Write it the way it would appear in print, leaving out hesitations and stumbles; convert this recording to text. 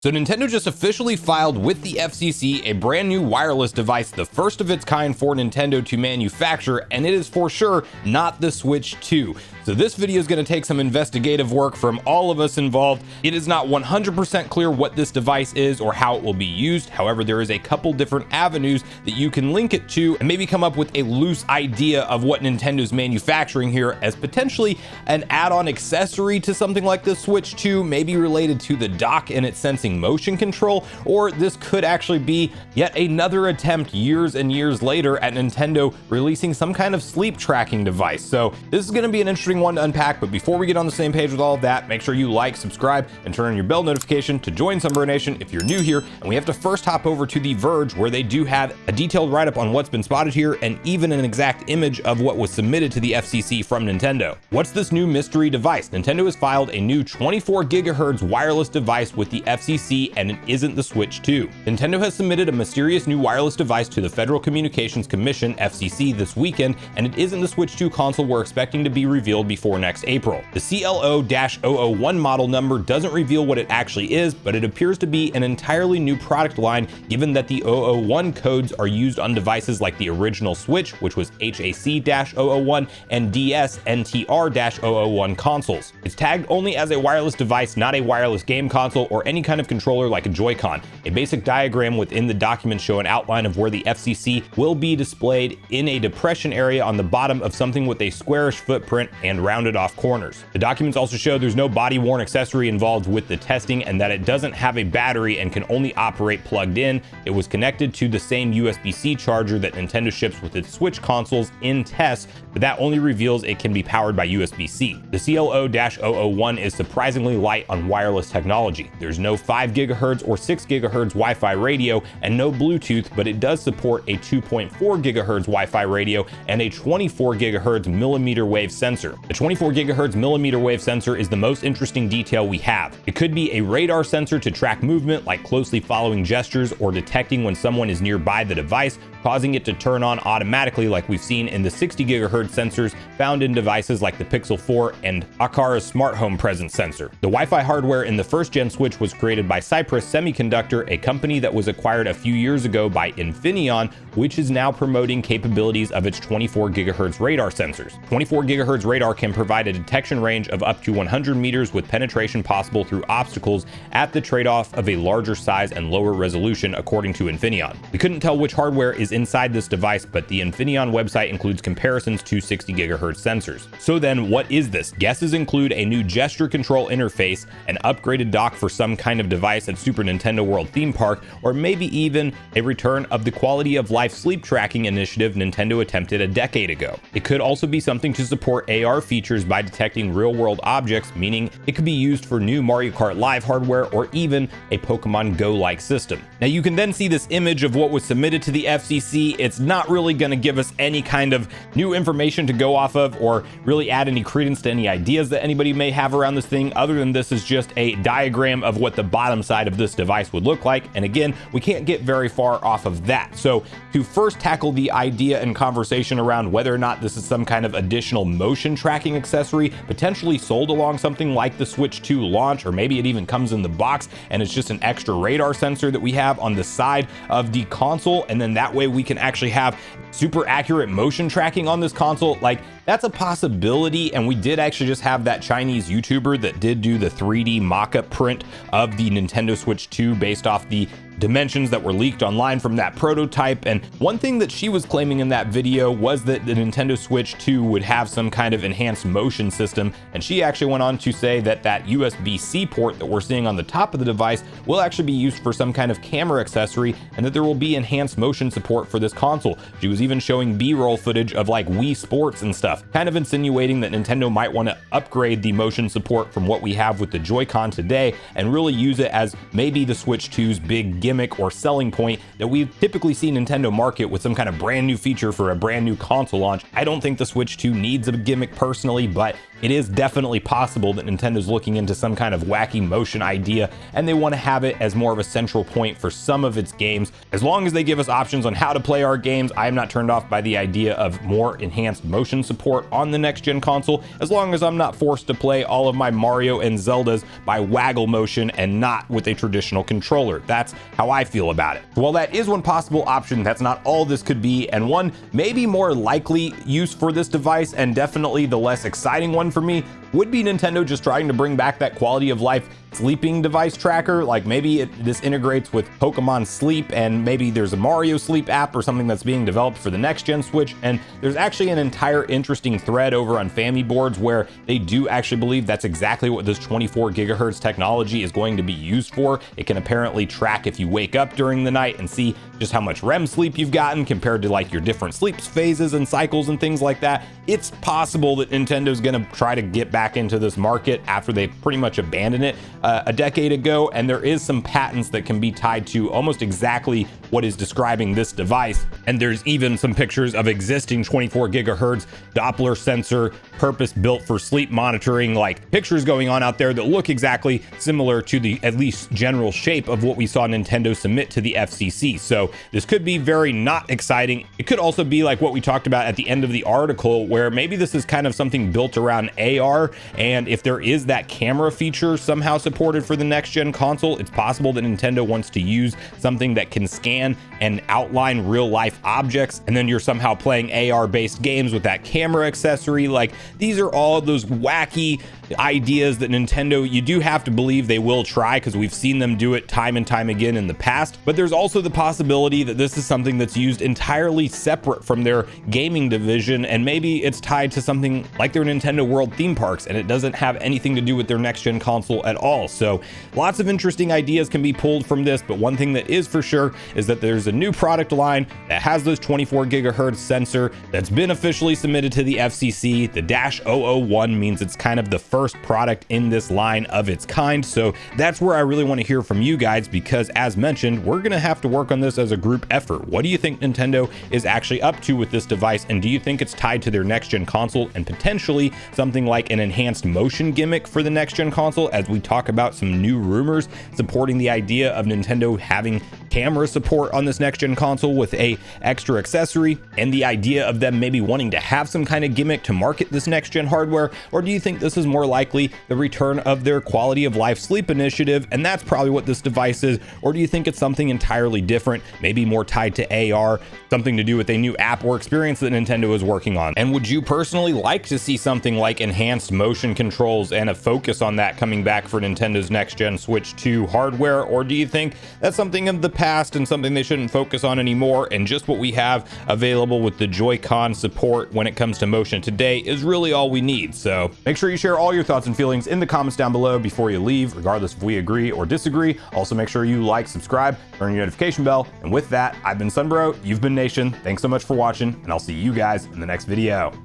So Nintendo just officially filed with the FCC a brand new wireless device, the first of its kind for Nintendo to manufacture, and it is for sure not the Switch 2. So this video is going to take some investigative work from all of us involved. It is not 100% clear what this device is or how it will be used. However, there is a couple different avenues that you can link it to and maybe come up with a loose idea of what Nintendo's manufacturing here as potentially an add-on accessory to something like the Switch 2, maybe related to the dock and its sensing motion control, or this could actually be yet another attempt years and years later at Nintendo releasing some kind of sleep tracking device. So this is going to be an interesting one to unpack, but before we get on the same page with all of that, make sure you like, subscribe, and turn on your bell notification to join Sunbro Nation if you're new here. And we have to first hop over to The Verge, where they do have a detailed write-up on what's been spotted here and even an exact image of what was submitted to the FCC from Nintendo. What's this new mystery device? Nintendo has filed a new 24 gigahertz wireless device with the FCC, and it isn't the Switch 2. Nintendo has submitted a mysterious new wireless device to the Federal Communications Commission, FCC, this weekend, and it isn't the Switch 2 console we're expecting to be revealed before next April. The CLO-001 model number doesn't reveal what it actually is, but it appears to be an entirely new product line, given that the 001 codes are used on devices like the original Switch, which was HAC-001, and DS-NTR-001 consoles. It's tagged only as a wireless device, not a wireless game console or any kind of controller like a Joy-Con. A basic diagram within the document show an outline of where the FCC will be displayed in a depression area on the bottom of something with a squarish footprint and rounded off corners. The documents also show there's no body-worn accessory involved with the testing and that it doesn't have a battery and can only operate plugged in. It was connected to the same USB-C charger that Nintendo ships with its Switch consoles in tests, but that only reveals it can be powered by USB-C. The CLO-001 is surprisingly light on wireless technology. There's no 5 gigahertz or 6 gigahertz Wi-Fi radio and no Bluetooth, but it does support a 2.4 gigahertz Wi-Fi radio and a 24 gigahertz millimeter wave sensor. The 24 gigahertz millimeter wave sensor is the most interesting detail we have. It could be a radar sensor to track movement, like closely following gestures or detecting when someone is nearby the device, causing it to turn on automatically like we've seen in the 60 gigahertz sensors found in devices like the Pixel 4 and Akara's smart home presence sensor. The Wi-Fi hardware in the first gen Switch was created by Cypress Semiconductor, a company that was acquired a few years ago by Infineon, which is now promoting capabilities of its 24 gigahertz radar sensors. 24 gigahertz radar can provide a detection range of up to 100 meters with penetration possible through obstacles at the trade-off of a larger size and lower resolution, according to Infineon. We couldn't tell which hardware is inside this device, but the Infineon website includes comparisons to 60 gigahertz sensors. So then what is this? Guesses include a new gesture control interface, an upgraded dock for some kind of device at Super Nintendo World theme park, or maybe even a return of the quality of life sleep tracking initiative Nintendo attempted a decade ago. It could also be something to support AR features by detecting real-world objects, meaning it could be used for new Mario Kart Live hardware or even a Pokemon Go-like system. Now you can then see this image of what was submitted to the FCC. It's not really going to give us any kind of new information to go off of or really add any credence to any ideas that anybody may have around this thing, other than this is just a diagram of what the bottom side of this device would look like. And again, we can't get very far off of that. So to first tackle the idea and conversation around whether or not this is some kind of additional motion tracking accessory potentially sold along something like the Switch 2 launch, or maybe it even comes in the box and it's just an extra radar sensor that we have on the side of the console, and then that way we can actually have super accurate motion tracking on this console. Like, that's a possibility, and we did actually just have that Chinese YouTuber that did do the 3D mock-up print of the Nintendo Switch 2 based off the dimensions that were leaked online from that prototype. And one thing that she was claiming in that video was that the Nintendo Switch 2 would have some kind of enhanced motion system, and she actually went on to say that that USB-C port that we're seeing on the top of the device will actually be used for some kind of camera accessory, and that there will be enhanced motion support for this console. She was even showing B-roll footage of like Wii Sports and stuff, kind of insinuating that Nintendo might want to upgrade the motion support from what we have with the Joy-Con today and really use it as maybe the Switch 2's big gimmick or selling point that we've typically seen Nintendo market with some kind of brand new feature for a brand new console launch. I don't think the Switch 2 needs a gimmick personally, but it is definitely possible that Nintendo's looking into some kind of wacky motion idea and they want to have it as more of a central point for some of its games. As long as they give us options on how to play our games, I am not turned off by the idea of more enhanced motion support on the next gen console, as long as I'm not forced to play all of my Mario and Zeldas by waggle motion and not with a traditional controller. That's how I feel about it. While that is one possible option, that's not all this could be, and one maybe more likely use for this device, and definitely the less exciting one for me, would be Nintendo just trying to bring back that quality of life sleeping device tracker. Like maybe this integrates with Pokemon Sleep, and maybe there's a Mario Sleep app or something that's being developed for the next gen Switch. And there's actually an entire interesting thread over on Family Boards where they do actually believe that's exactly what this 24 gigahertz technology is going to be used for. It can apparently track if you wake up during the night and see just how much REM sleep you've gotten compared to like your different sleep phases and cycles and things like that. It's possible that Nintendo's going to try to get back into this market after they pretty much abandoned it a decade ago, and there is some patents that can be tied to almost exactly what is describing this device. And there's even some pictures of existing 24 gigahertz Doppler sensor purpose built for sleep monitoring, like pictures going on out there that look exactly similar to the at least general shape of what we saw Nintendo submit to the FCC. So this could be very not exciting. It could also be like what we talked about at the end of the article, where maybe this is kind of something built around AR, and if there is that camera feature somehow supported for the next gen console, it's possible that Nintendo wants to use something that can scan and outline real life objects, and then you're somehow playing AR based games with that camera accessory. Like, these are all those wacky ideas that Nintendo, you do have to believe they will try, because we've seen them do it time and time again in the past. But there's also the possibility that this is something that's used entirely separate from their gaming division, and maybe it's tied to something like their Nintendo World theme parks, and it doesn't have anything to do with their next gen console at all. So lots of interesting ideas can be pulled from this, but one thing that is for sure is that there's a new product line that has this 24 gigahertz sensor that's been officially submitted to the FCC. The -001 means it's kind of the first product in this line of its kind. So that's where I really want to hear from you guys, because as mentioned, we're going to have to work on this as a group effort. What do you think Nintendo is actually up to with this device? And do you think it's tied to their next gen console and potentially something like an enhanced motion gimmick for the next gen console, as we talk about some new rumors supporting the idea of Nintendo having camera support on this next gen console with a extra accessory, and the idea of them maybe wanting to have some kind of gimmick to market this next gen hardware? Or do you think this is more likely the return of their quality of life sleep initiative, and that's probably what this device is? Or do you think it's something entirely different, maybe more tied to AR, something to do with a new app or experience that Nintendo is working on? And would you personally like to see something like enhanced motion controls and a focus on that coming back for Nintendo's next gen Switch 2 hardware? Or do you think that's something of the past and something they shouldn't focus on anymore, and just what we have available with the Joy-Con support when it comes to motion today is really all we need? So make sure you share all your thoughts and feelings in the comments down below before you leave, regardless if we agree or disagree. Also, make sure you like, subscribe, turn your notification bell. And with that, I've been Sunbro, you've been Nation. Thanks so much for watching, and I'll see you guys in the next video.